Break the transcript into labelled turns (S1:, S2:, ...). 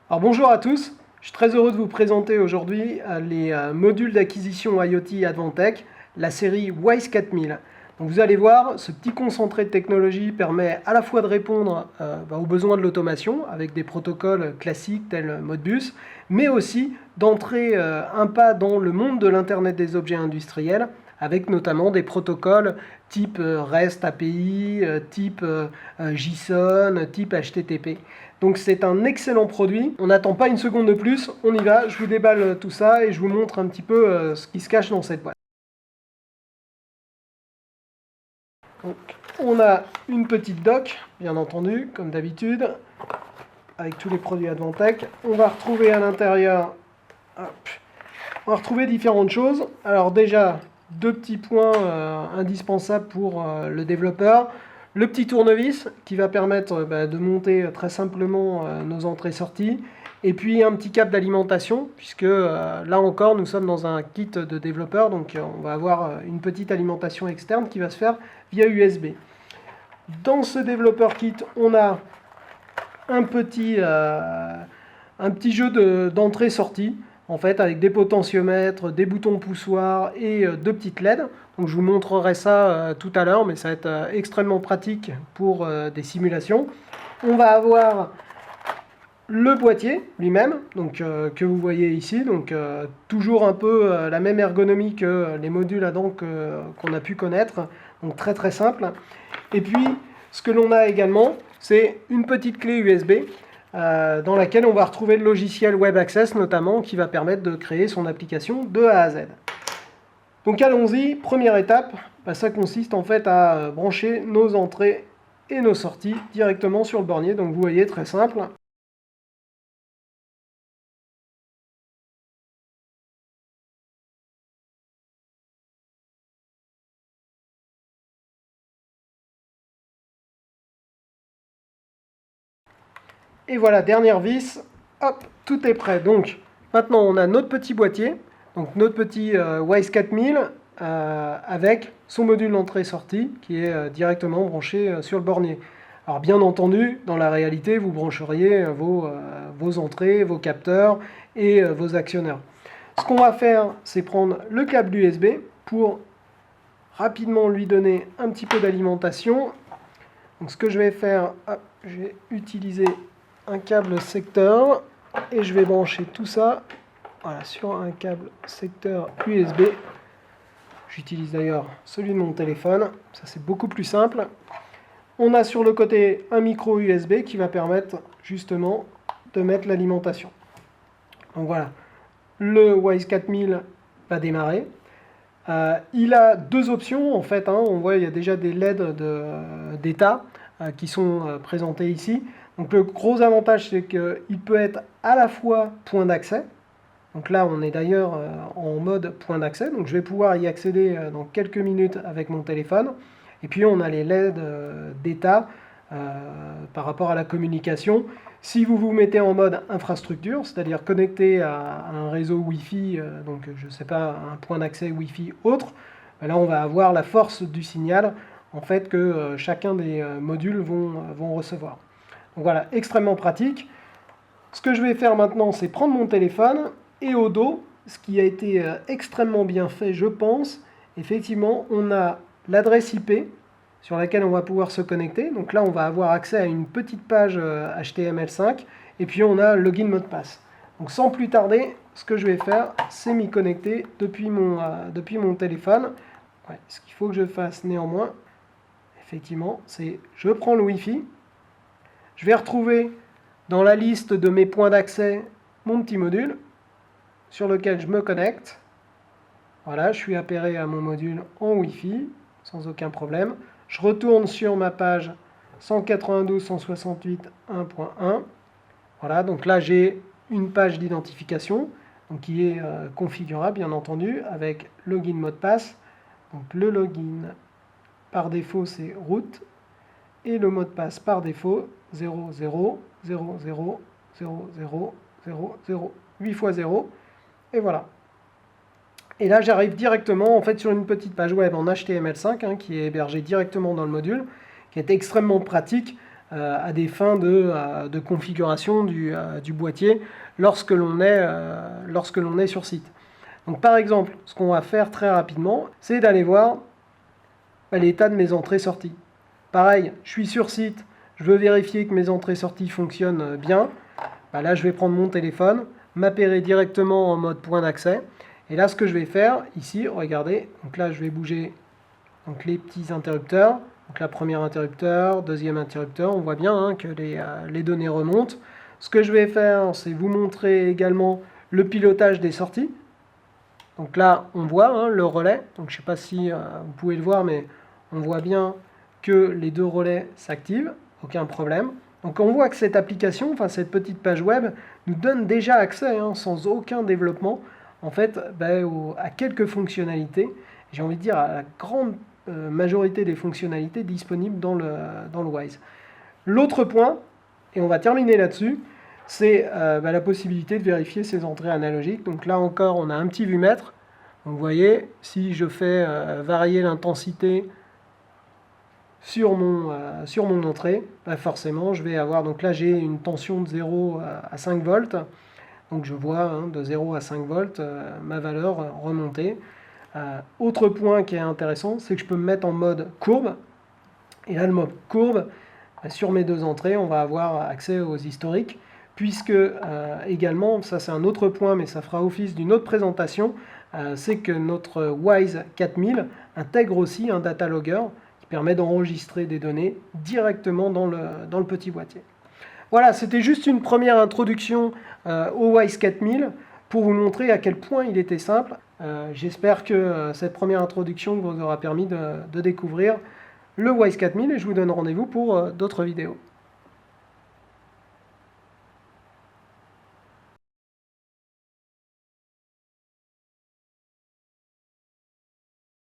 S1: Alors bonjour à tous, je suis très heureux de vous présenter aujourd'hui les modules d'acquisition IoT Advantech, la série WISE 4000. Donc vous allez voir, ce petit concentré de technologie permet à la fois de répondre aux besoins de l'automation avec des protocoles classiques tels Modbus, mais aussi d'entrer un pas dans le monde de l'Internet des objets industriels avec notamment des protocoles type REST API, type JSON, type HTTP. Donc c'est un excellent produit, on n'attend pas une seconde de plus, on y va, je vous déballe tout ça et je vous montre un petit peu ce qui se cache dans cette boîte. Donc, on a une petite dock, bien entendu, comme d'habitude, avec tous les produits Advantech. On va retrouver à l'intérieur, on va retrouver différentes choses. Alors déjà, deux petits points indispensables pour le développeur. Le petit tournevis qui va permettre de monter très simplement nos entrées-sorties. Et puis un petit câble d'alimentation, puisque là encore nous sommes dans un kit de développeur, donc on va avoir une petite alimentation externe qui va se faire via USB. Dans ce développeur kit, on a un petit jeu d'entrée-sortie, en fait, avec des potentiomètres, des boutons poussoirs et deux petites LED. Donc je vous montrerai ça tout à l'heure, mais ça va être extrêmement pratique pour des simulations. On va avoir le boîtier lui-même, donc que vous voyez ici, donc toujours un peu la même ergonomie que les modules Adam qu'on a pu connaître, donc très très simple. Et puis ce que l'on a également, c'est une petite clé USB dans laquelle on va retrouver le logiciel Web Access notamment, qui va permettre de créer son application de A à Z. Donc allons-y, première étape, ça consiste en fait à brancher nos entrées et nos sorties directement sur le bornier, donc vous voyez, très simple. Et voilà, dernière vis, hop, tout est prêt. Donc maintenant on a notre petit boîtier, donc notre petit WISE 4000 avec son module d'entrée-sortie qui est directement branché sur le bornier. Alors bien entendu, dans la réalité, vous brancheriez vos entrées, vos capteurs et vos actionneurs. Ce qu'on va faire, c'est prendre le câble USB pour rapidement lui donner un petit peu d'alimentation. Donc ce que je vais faire, hop, je vais utiliser un câble secteur et je vais brancher tout ça sur un câble secteur USB. J'utilise d'ailleurs celui de mon téléphone, ça c'est beaucoup plus simple. On a sur le côté un micro USB qui va permettre justement de mettre l'alimentation. Donc voilà, le WISE 4000 va démarrer. Il a deux options en fait, on voit il y a déjà des LED d'état qui sont présentés ici. Donc le gros avantage c'est qu'il peut être à la fois point d'accès. Donc là on est d'ailleurs en mode point d'accès, donc je vais pouvoir y accéder dans quelques minutes avec mon téléphone. Et puis on a les LED d'état par rapport à la communication. Si vous vous mettez en mode infrastructure, c'est-à-dire connecté à un réseau Wi-Fi, donc je ne sais pas, un point d'accès Wi-Fi autre, là on va avoir la force du signal en fait que chacun des modules vont recevoir. Donc voilà, extrêmement pratique. Ce que je vais faire maintenant, c'est prendre mon téléphone et au dos, ce qui a été extrêmement bien fait, je pense, effectivement, on a l'adresse IP sur laquelle on va pouvoir se connecter. Donc là, on va avoir accès à une petite page HTML5 et puis on a login mot de passe. Donc sans plus tarder, ce que je vais faire, c'est m'y connecter depuis mon téléphone. Ouais, ce qu'il faut que je fasse néanmoins, effectivement, c'est je prends le Wi-Fi, je vais retrouver dans la liste de mes points d'accès mon petit module sur lequel je me connecte. Voilà, je suis appairé à mon module en Wi-Fi sans aucun problème. Je retourne sur ma page 192.168.1.1. Voilà, donc là j'ai une page d'identification qui est configurable bien entendu avec login mot de passe. Donc le login par défaut c'est root et le mot de passe par défaut 00 00 00 00 00 8 x 0 et voilà. Et là j'arrive directement en fait sur une petite page web en HTML5 qui est hébergée directement dans le module, qui est extrêmement pratique à des fins de configuration du boîtier lorsque l'on est sur site. Donc par exemple, ce qu'on va faire très rapidement, c'est d'aller voir l'état de mes entrées-sorties. Pareil, je suis sur site, je veux vérifier que mes entrées-sorties fonctionnent bien. Là, je vais prendre mon téléphone, m'appairer directement en mode point d'accès. Et là, ce que je vais faire, ici, regardez, donc là, je vais bouger donc, les petits interrupteurs. Donc là, premier interrupteur, deuxième interrupteur, on voit bien que les données remontent. Ce que je vais faire, c'est vous montrer également le pilotage des sorties. Donc là, on voit le relais. Donc je ne sais pas si vous pouvez le voir, mais on voit bien que les deux relais s'activent, aucun problème. Donc on voit que cette application, enfin cette petite page web, nous donne déjà accès, sans aucun développement, en fait, à quelques fonctionnalités. J'ai envie de dire à la grande majorité des fonctionnalités disponibles dans le Wise. L'autre point, et on va terminer là-dessus, c'est la possibilité de vérifier ses entrées analogiques. Donc là encore, on a un petit vumètre. Donc vous voyez, si je fais varier l'intensité sur mon entrée, forcément, je vais avoir... Donc là, j'ai une tension de 0 à 5 volts. Donc je vois de 0 à 5 volts ma valeur remonter. Autre point qui est intéressant, c'est que je peux me mettre en mode courbe. Et là, le mode courbe, sur mes deux entrées, on va avoir accès aux historiques, puisque également, ça c'est un autre point, mais ça fera office d'une autre présentation, c'est que notre Wise 4000 intègre aussi un data logger qui permet d'enregistrer des données directement dans le petit boîtier. Voilà, c'était juste une première introduction au Wise 4000 pour vous montrer à quel point il était simple. J'espère que cette première introduction vous aura permis de découvrir le Wise 4000 et je vous donne rendez-vous pour d'autres vidéos.